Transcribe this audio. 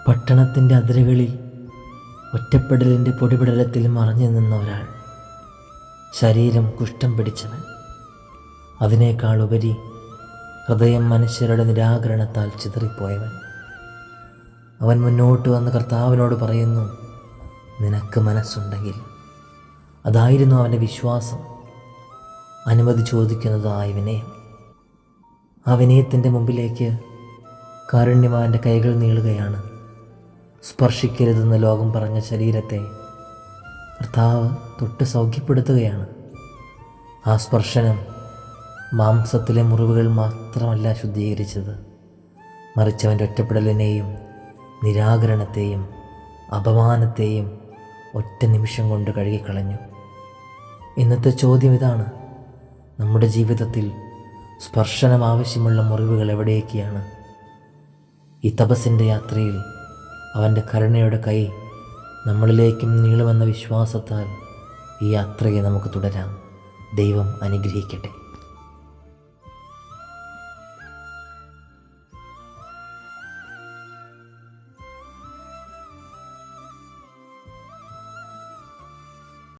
പട്ടണത്തിൻ്റെ അതിരുകളിൽ ഒറ്റപ്പെടലിൻ്റെ പൊടിപടലത്തിൽ മറഞ്ഞു നിന്ന ഒരാൾ, ശരീരം കുഷ്ഠം പിടിച്ചവൻ, അതിനേക്കാൾ ഉപരി ഹൃദയം മനുഷ്യരുടെ നിരാകരണത്താൽ ചിതറിപ്പോയവൻ. അവൻ മുന്നോട്ട് വന്ന് കർത്താവിനോട് പറയുന്നു, നിനക്ക് മനസ്സുണ്ടെങ്കിൽ. അതായിരുന്നു അവൻ്റെ വിശ്വാസം, അനുമതി ചോദിക്കുന്നതായ വിനയം. ആ വിനയത്തിൻ്റെ മുമ്പിലേക്ക് കാരുണ്യവാൻ്റെ കൈകൾ നീളുകയാണ്. സ്പർശിക്കരുതെന്ന് ലോകം പറഞ്ഞ ശരീരത്തെ കർത്താവ് തൊട്ട് സൗഖ്യപ്പെടുത്തുകയാണ്. ആ സ്പർശനം മാംസത്തിലെ മുറിവുകൾ മാത്രമല്ല ശുദ്ധീകരിച്ചത്, മറിച്ച് അവൻ്റെ ഒറ്റപ്പെടലിനെയും നിരാകരണത്തെയും അപമാനത്തെയും ഒറ്റ നിമിഷം കൊണ്ട് കഴുകിക്കളഞ്ഞു. ഇന്നത്തെ ചോദ്യം ഇതാണ്: നമ്മുടെ ജീവിതത്തിൽ സ്പർശനം ആവശ്യമുള്ള മുറിവുകൾ എവിടെയൊക്കെയാണ്? ഈ തപസ്സിൻ്റെ യാത്രയിൽ അവൻ്റെ കരുണയുടെ കൈ നമ്മളിലേക്കും നീളുമെന്ന വിശ്വാസത്താൽ ഈ യാത്രയെ നമുക്ക് തുടരാം. ദൈവം അനുഗ്രഹിക്കട്ടെ.